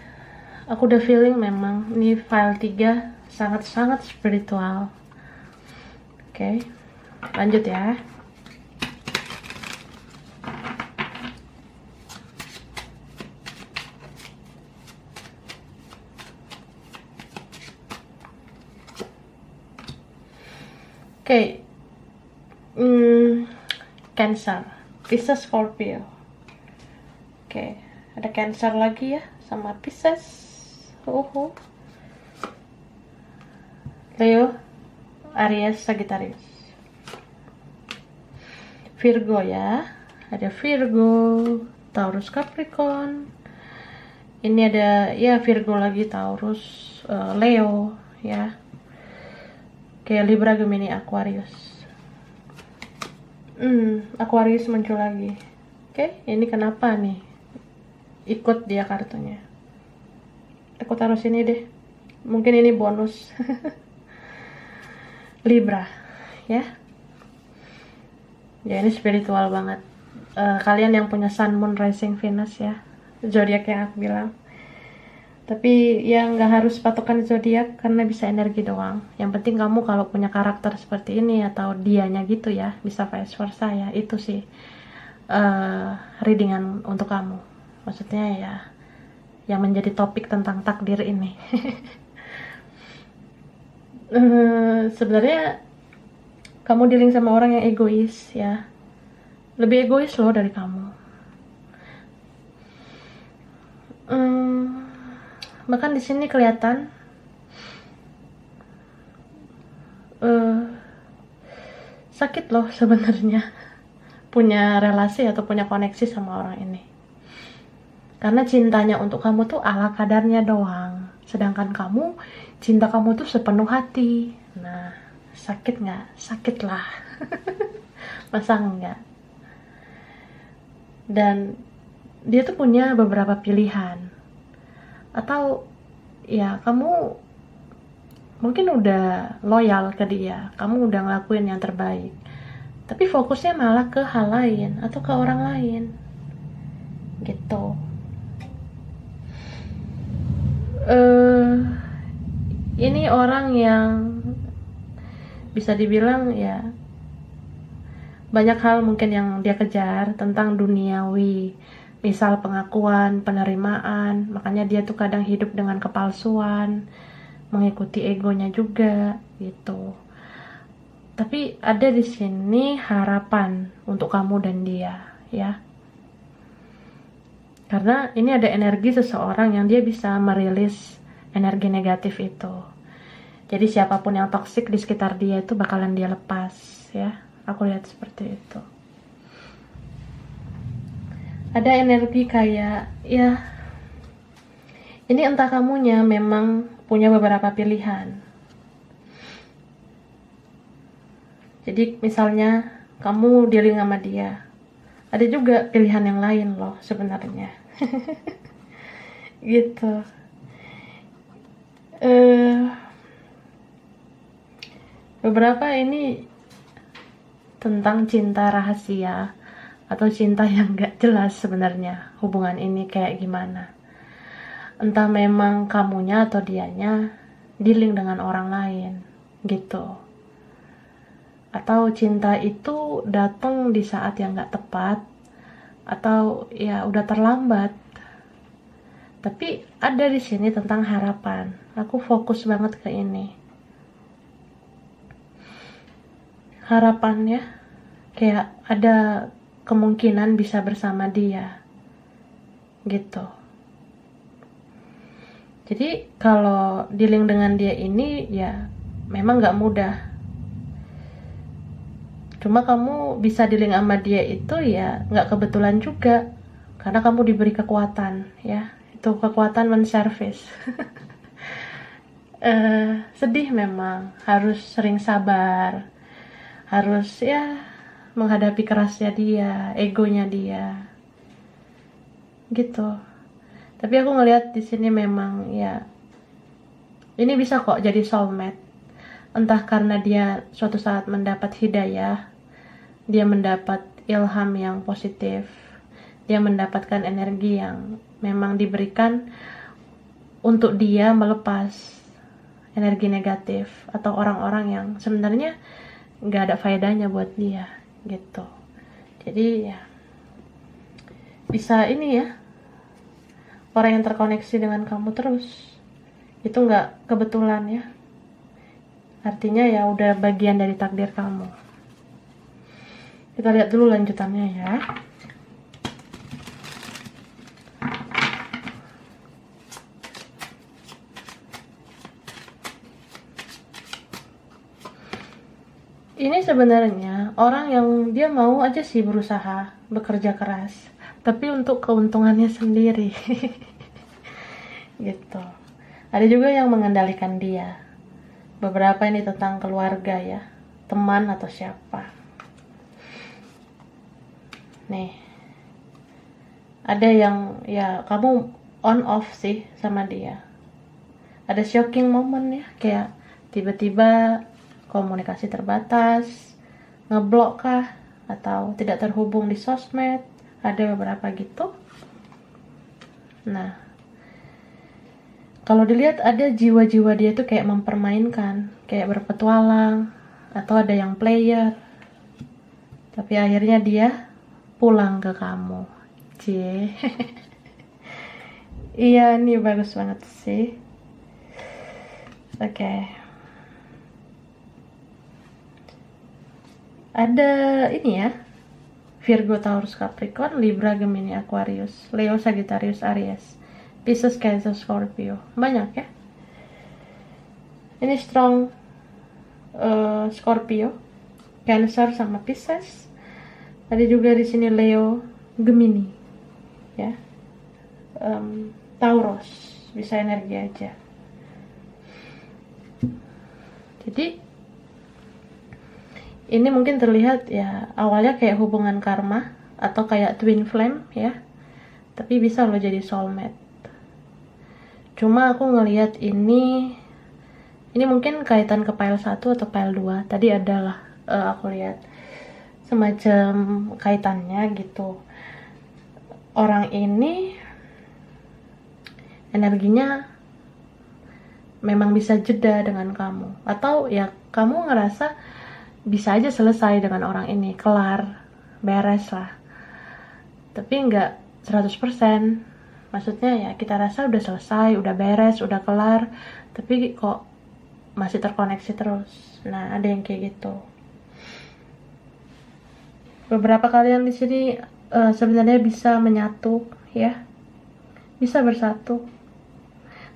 aku udah feeling memang ini file 3 sangat-sangat spiritual. Oke, lanjut ya. Oke, Cancer, Pisces, Scorpio. Oke, ada Cancer lagi ya sama Pisces. Leo, Aries, Sagittarius. Virgo ya, ada Virgo, Taurus, Capricorn. Ini ada ya Virgo lagi, Taurus, Leo ya. Kayak Libra, Gemini, Aquarius. Aquarius muncul lagi. Oke, ini kenapa nih? Ikut dia kartunya. Aku taruh sini deh. Mungkin ini bonus. Libra, ya. Ya ini spiritual banget. Kalian yang punya Sun, Moon, Rising, Venus ya. Zodiak yang aku bilang. Tapi ya nggak harus patokan zodiak karena bisa energi doang. Yang penting kamu kalau punya karakter seperti ini atau dianya gitu ya, bisa vice versa ya, itu sih readingan untuk kamu. Maksudnya ya, yang menjadi topik tentang takdir ini. Sebenarnya kamu dealing sama orang yang egois ya, lebih egois loh dari kamu. Bahkan di sini kelihatan sakit loh sebenarnya punya relasi atau punya koneksi sama orang ini, karena cintanya untuk kamu tuh ala kadarnya doang, sedangkan kamu, cinta kamu tuh sepenuh hati. Nah, sakit nggak? Sakit lah. Masa enggak? Dan dia tuh punya beberapa pilihan, atau ya kamu mungkin udah loyal ke dia, kamu udah ngelakuin yang terbaik, tapi fokusnya malah ke hal lain atau ke orang lain gitu. Ini orang yang bisa dibilang ya banyak hal mungkin yang dia kejar tentang duniawi, misal pengakuan, penerimaan, makanya dia tuh kadang hidup dengan kepalsuan, mengikuti egonya juga gitu. Tapi ada di sini harapan untuk kamu dan dia ya, karena ini ada energi seseorang yang dia bisa merilis energi negatif itu. Jadi siapapun yang toksik di sekitar dia itu bakalan dia lepas ya, aku lihat seperti itu. Ada energi kayak ya, ini entah kamunya memang punya beberapa pilihan. Jadi misalnya kamu dealing sama dia, ada juga pilihan yang lain loh sebenarnya. Gitu. Beberapa ini tentang cinta rahasia atau cinta yang gak jelas sebenarnya hubungan ini kayak gimana. Entah memang kamunya atau dianya dealing dengan orang lain gitu. Atau cinta itu datang di saat yang gak tepat, atau ya udah terlambat. Tapi ada di sini tentang harapan. Aku fokus banget ke ini. Harapannya kayak ada kemungkinan bisa bersama dia gitu. Jadi kalau dealing dengan dia ini ya memang gak mudah. Cuma kamu bisa dealing sama dia itu ya gak kebetulan juga, karena kamu diberi kekuatan ya, itu kekuatan menservis. Sedih memang, harus sering sabar, harus ya menghadapi kerasnya dia, egonya dia gitu. Tapi aku ngelihat di sini memang ya ini bisa kok jadi soulmate. Entah karena dia suatu saat mendapat hidayah, dia mendapat ilham yang positif, dia mendapatkan energi yang memang diberikan untuk dia melepas energi negatif atau orang-orang yang sebenarnya nggak ada faedahnya buat dia gitu. Jadi ya bisa ini ya, orang yang terkoneksi dengan kamu terus itu nggak kebetulan ya, artinya ya udah bagian dari takdir kamu. Kita lihat dulu lanjutannya ya. Ini sebenarnya orang yang dia mau aja sih berusaha, bekerja keras, tapi untuk keuntungannya sendiri. Gitu. Ada juga yang mengendalikan dia. Beberapa ini tentang keluarga ya, teman atau siapa. Nih. Ada yang ya kamu on off sih sama dia. Ada shocking moment ya, kayak tiba-tiba komunikasi terbatas, ngeblok kah, atau tidak terhubung di sosmed, ada beberapa gitu. Nah, kalau dilihat ada jiwa-jiwa dia tuh kayak mempermainkan, kayak berpetualang, atau ada yang player. Tapi akhirnya dia pulang ke kamu. Cie. Iya, nih bagus banget sih. Oke. Ada ini ya. Virgo, Taurus, Capricorn, Libra, Gemini, Aquarius, Leo, Sagittarius, Aries, Pisces, Cancer, Scorpio. Banyak ya. Ini strong Scorpio, Cancer sama Pisces. Ada juga di sini Leo, Gemini, ya. Taurus, bisa energi aja. Jadi ini mungkin terlihat ya awalnya kayak hubungan karma atau kayak twin flame ya, tapi bisa lo jadi soulmate. Cuma aku ngelihat ini mungkin kaitan ke pile 1 atau pile 2. Tadi adalah aku lihat semacam kaitannya gitu. Orang ini energinya memang bisa jeda dengan kamu, atau ya kamu ngerasa bisa aja selesai dengan orang ini, kelar, beres lah. Tapi nggak 100%. Maksudnya ya kita rasa udah selesai, udah beres, udah kelar, tapi kok masih terkoneksi terus. Nah, ada yang kayak gitu. Beberapa kalian di sini sebenarnya bisa menyatu ya, bisa bersatu.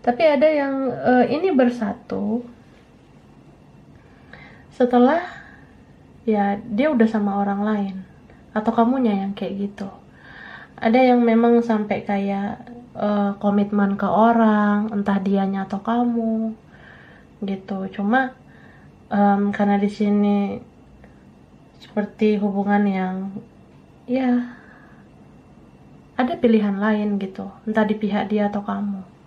Tapi ada yang ini bersatu setelah ya dia udah sama orang lain, atau kamunya yang kayak gitu. Ada yang memang sampai kayak komitmen ke orang, entah dianya atau kamu gitu. Cuma karena di sini seperti hubungan yang ya ada pilihan lain gitu, entah di pihak dia atau kamu.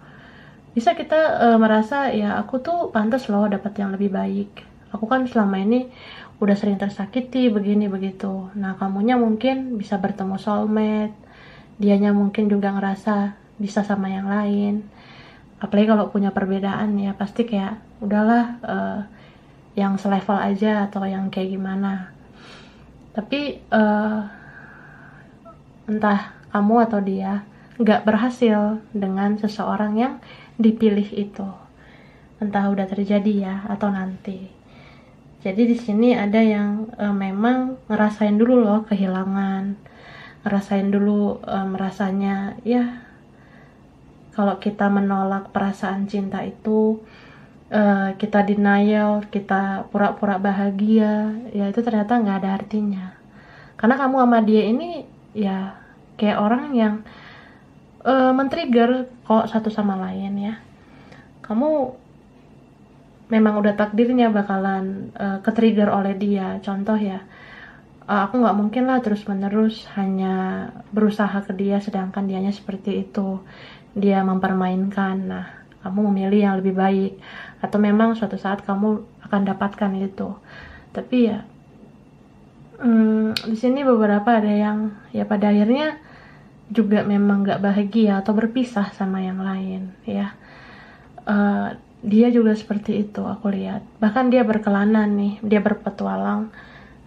Bisa kita merasa ya aku tuh pantas loh dapat yang lebih baik. Aku kan selama ini udah sering tersakiti begini begitu. Nah, kamunya mungkin bisa bertemu soulmate, dianya mungkin juga ngerasa bisa sama yang lain. Apalagi kalau punya perbedaan ya pasti kayak udahlah yang selevel aja atau yang kayak gimana. Tapi entah kamu atau dia nggak berhasil dengan seseorang yang dipilih itu, entah udah terjadi ya atau nanti. Jadi di sini ada yang memang ngerasain dulu loh kehilangan, ngerasain dulu merasanya ya kalau kita menolak perasaan cinta itu, kita denial, kita pura-pura bahagia, ya itu ternyata nggak ada artinya. Karena kamu sama dia ini ya kayak orang yang men-trigger kok satu sama lain ya. Kamu memang udah takdirnya bakalan ke-trigger oleh dia. Contoh ya, aku nggak mungkin lah terus-menerus hanya berusaha ke dia sedangkan dianya seperti itu. Dia mempermainkan. Nah, kamu memilih yang lebih baik. Atau memang suatu saat kamu akan dapatkan itu. Tapi ya, di sini beberapa ada yang ya pada akhirnya juga memang nggak bahagia atau berpisah sama yang lain ya. Dia juga seperti itu aku lihat. Bahkan dia berkelana nih, dia berpetualang,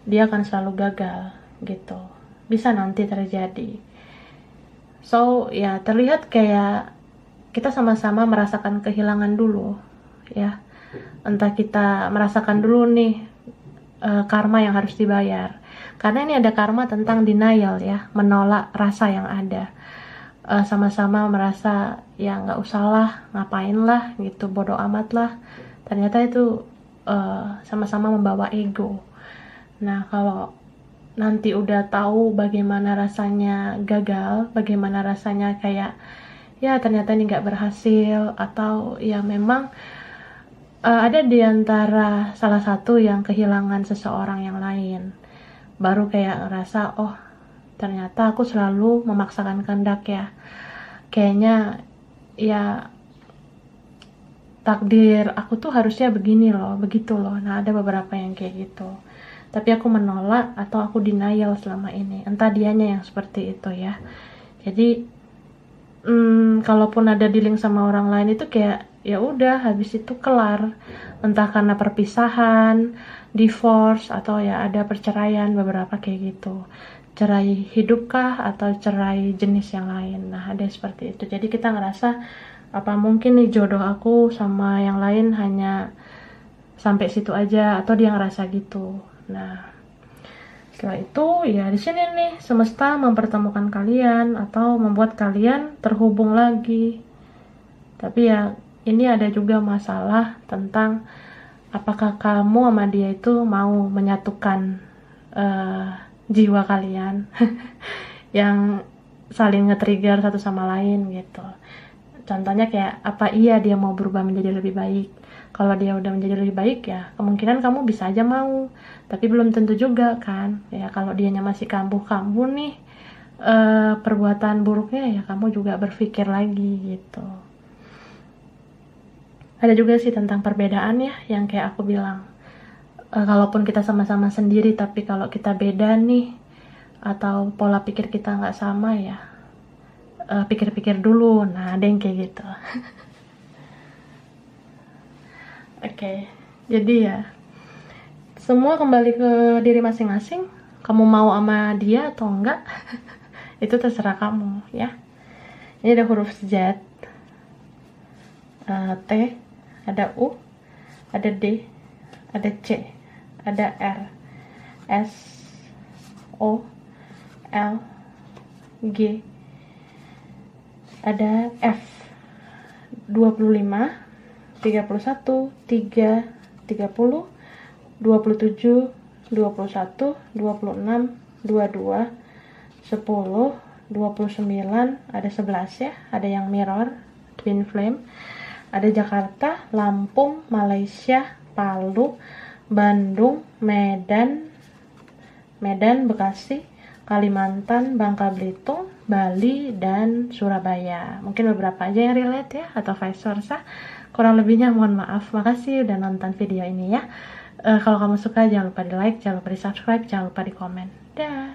dia akan selalu gagal gitu. Bisa nanti terjadi. So ya terlihat kayak kita sama-sama merasakan kehilangan dulu ya. Entah kita merasakan dulu nih karma yang harus dibayar. Karena ini ada karma tentang denial ya, menolak rasa yang ada. Sama-sama merasa ya nggak usah lah, ngapain lah gitu, bodoh amat lah. Ternyata itu sama-sama membawa ego. Nah, kalau nanti udah tahu bagaimana rasanya gagal, bagaimana rasanya kayak ya ternyata ini nggak berhasil, atau ya memang ada di antara salah satu yang kehilangan seseorang yang lain, baru kayak ngerasa oh ternyata aku selalu memaksakan kehendak ya, kayaknya ya takdir aku tuh harusnya begini loh, begitu loh. Nah, ada beberapa yang kayak gitu, tapi aku menolak atau aku denial selama ini, entah dianya yang seperti itu ya. Jadi kalaupun ada dealing sama orang lain itu kayak ya udah habis itu kelar, entah karena perpisahan, divorce, atau ya ada perceraian, beberapa kayak gitu. cerai hidup kah atau cerai jenis yang lain. Nah, ada seperti itu. Jadi kita ngerasa apa mungkin nih jodoh aku sama yang lain hanya sampai situ aja, atau dia ngerasa gitu. Nah, setelah itu ya di sini nih semesta mempertemukan kalian atau membuat kalian terhubung lagi. Tapi ya ini ada juga masalah tentang apakah kamu sama dia itu mau menyatukan jiwa kalian yang saling nge-trigger satu sama lain gitu. Contohnya kayak apa iya dia mau berubah menjadi lebih baik. Kalau dia udah menjadi lebih baik ya kemungkinan kamu bisa aja mau, tapi belum tentu juga kan. Ya kalau dianya masih kambuh-kambuh nih perbuatan buruknya, ya kamu juga berpikir lagi gitu. Ada juga sih tentang perbedaan ya, yang kayak aku bilang, kalaupun kita sama-sama sendiri tapi kalau kita beda nih atau pola pikir kita nggak sama ya pikir-pikir dulu. Nah ada yang kayak gitu. Oke, jadi ya semua kembali ke diri masing-masing. Kamu mau sama dia atau enggak itu terserah kamu ya. Ini ada huruf Z, T, ada U, ada D, ada C, ada R, S, O, L, G, ada F, 25, 31, 3, 30, 27, 21, 26, 22, 10, 29, ada 11 ya, ada yang mirror, twin flame, ada Jakarta, Lampung, Malaysia, Palu, Bandung, Medan, Bekasi, Kalimantan, Bangka Belitung, Bali, dan Surabaya. Mungkin beberapa aja yang relate ya, atau vice versa. Kurang lebihnya mohon maaf. Makasih udah nonton video ini ya. Kalau kamu suka jangan lupa di like, jangan lupa di subscribe, jangan lupa di komen. Dah.